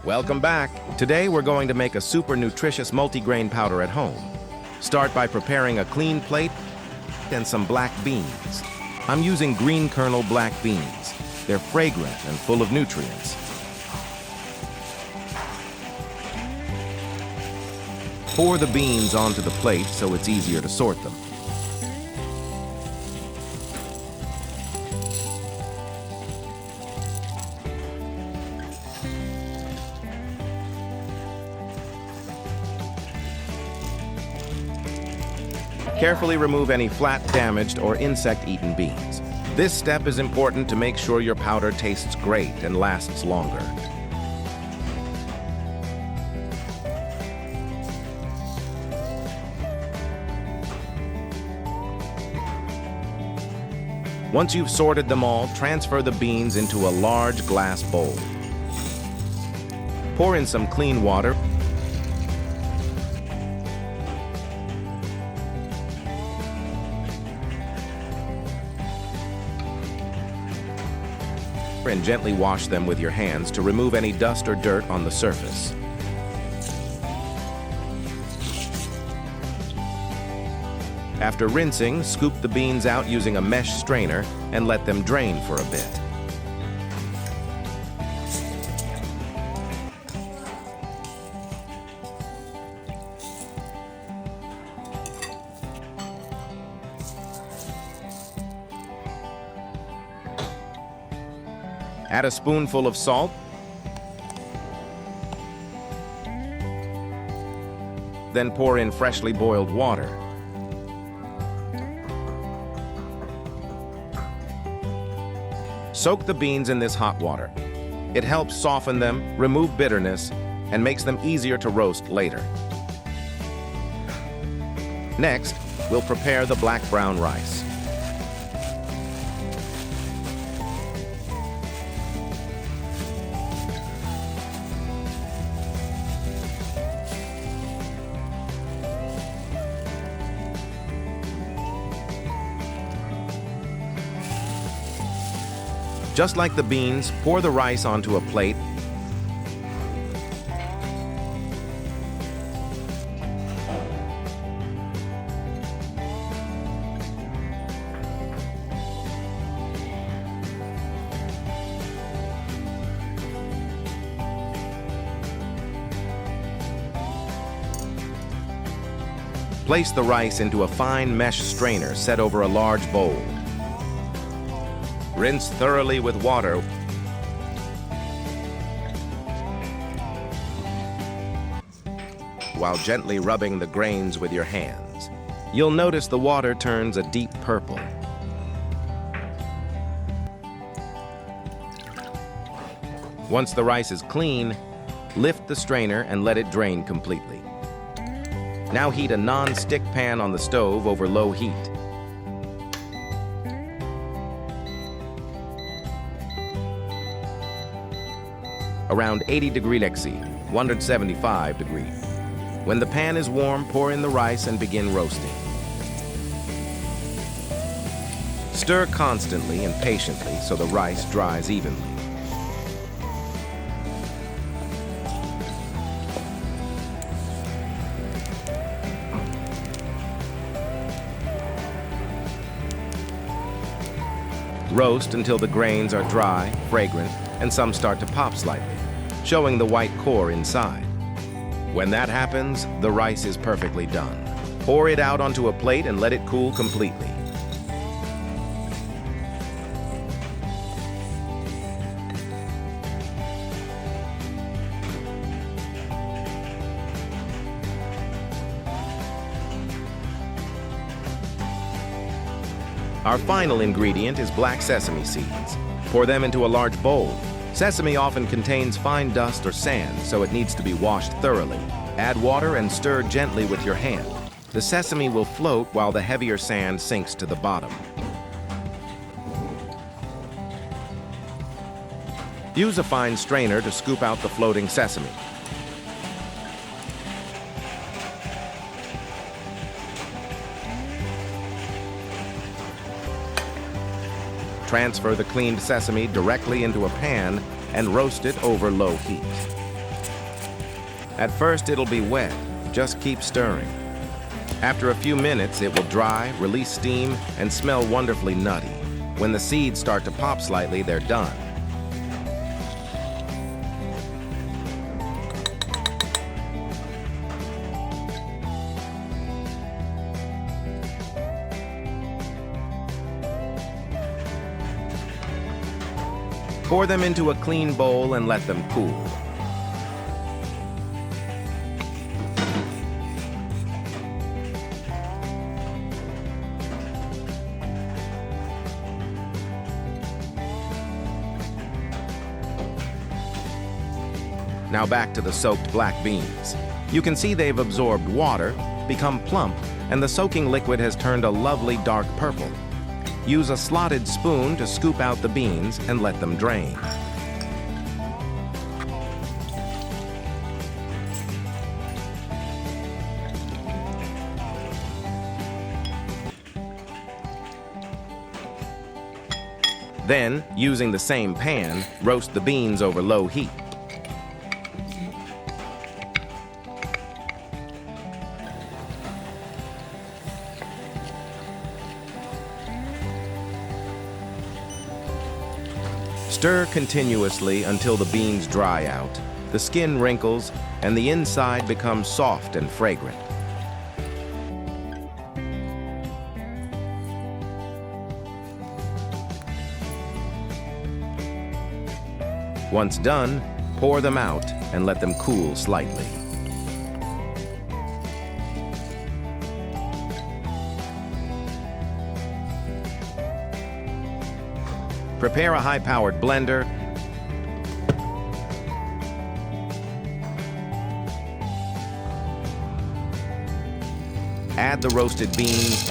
Welcome back. Today we're going to make a super nutritious multigrain powder at home. Start by preparing a clean plate and some black beans. I'm using green kernel black beans. They're fragrant and full of nutrients. Pour the beans onto the plate so it's easier to sort them. Carefully remove any flat, damaged, or insect-eaten beans. This step is important to make sure your powder tastes great and lasts longer. Once you've sorted them all, transfer the beans into a large glass bowl. Pour in some clean water and gently wash them with your hands to remove any dust or dirt on the surface. After rinsing, scoop the beans out using a mesh strainer and let them drain for a bit. Add a spoonful of salt, then pour in freshly boiled water. Soak the beans in this hot water. It helps soften them, remove bitterness, and makes them easier to roast later. Next, we'll prepare the black-brown rice. Just like the beans, pour the rice onto a plate. Place the rice into a fine mesh strainer set over a large bowl. Rinse thoroughly with water. While gently rubbing the grains with your hands. You'll notice the water turns a deep purple. Once the rice is clean, lift the strainer and let it drain completely. Now heat a non-stick pan on the stove over low heat. Around 80 degrees Celsius, 175 degrees. When the pan is warm, pour in the rice and begin roasting. Stir constantly and patiently so the rice dries evenly. Roast until the grains are dry, fragrant, and some start to pop slightly, showing the white core inside. When that happens, the rice is perfectly done. Pour it out onto a plate and let it cool completely. Our final ingredient is black sesame seeds. Pour them into a large bowl. Sesame often contains fine dust or sand, so it needs to be washed thoroughly. Add water and stir gently with your hand. The sesame will float while the heavier sand sinks to the bottom. Use a fine strainer to scoop out the floating sesame. Transfer the cleaned sesame directly into a pan and roast it over low heat. At first, it'll be wet. Just keep stirring. After a few minutes, it will dry, release steam, and smell wonderfully nutty. When the seeds start to pop slightly, they're done. Pour them into a clean bowl and let them cool. Now back to the soaked black beans. You can see they've absorbed water, become plump, and the soaking liquid has turned a lovely dark purple. Use a slotted spoon to scoop out the beans and let them drain. Then, using the same pan, roast the beans over low heat. Stir continuously until the beans dry out, the skin wrinkles, and the inside becomes soft and fragrant. Once done, pour them out and let them cool slightly. Prepare a high-powered blender. Add the roasted beans.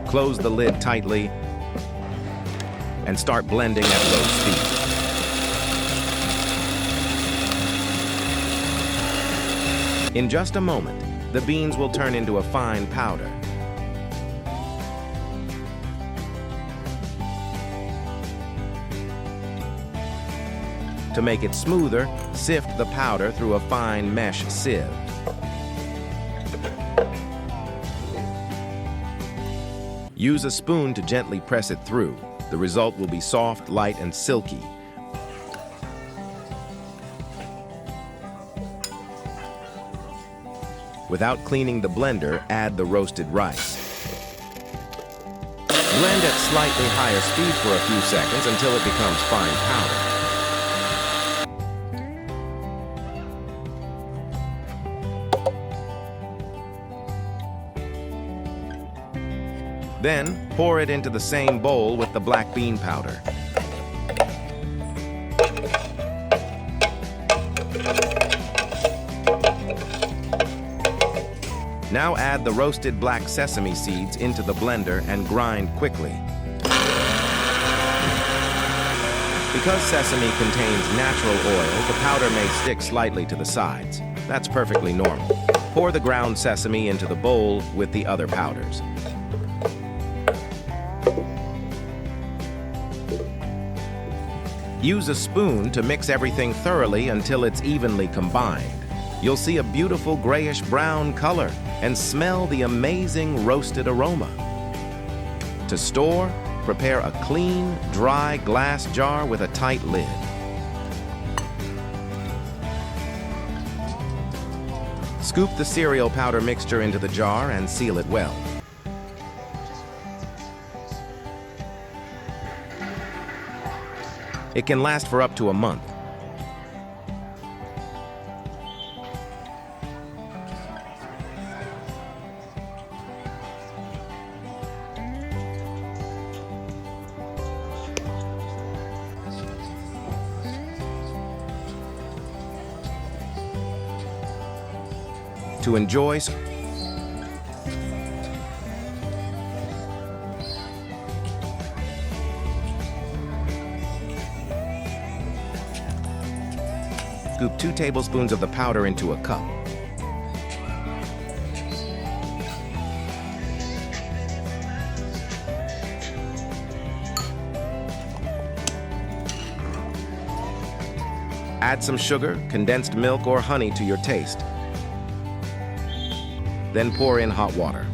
Close the lid tightly and start blending at low speed. In just a moment, the beans will turn into a fine powder. To make it smoother, sift the powder through a fine mesh sieve. Use a spoon to gently press it through. The result will be soft, light, and silky. Without cleaning the blender, add the roasted rice. Blend at slightly higher speed for a few seconds until it becomes fine powder. Then, pour it into the same bowl with the black bean powder. Now add the roasted black sesame seeds into the blender and grind quickly. Because sesame contains natural oil, the powder may stick slightly to the sides. That's perfectly normal. Pour the ground sesame into the bowl with the other powders. Use a spoon to mix everything thoroughly until it's evenly combined. You'll see a beautiful grayish-brown color and smell the amazing roasted aroma. To store, prepare a clean, dry glass jar with a tight lid. Scoop the cereal powder mixture into the jar and seal it well. It can last for up to a month. To enjoy, scoop 2 tablespoons of the powder into a cup. Add some sugar, condensed milk, or honey to your taste. Then pour in hot water.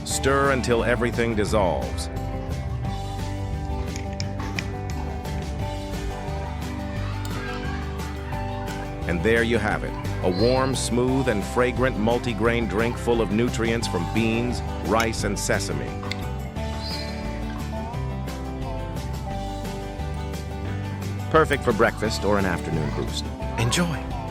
Stir until everything dissolves. And there you have it, a warm, smooth, and fragrant multi-grain drink full of nutrients from beans, rice, and sesame. Perfect for breakfast or an afternoon boost. Enjoy!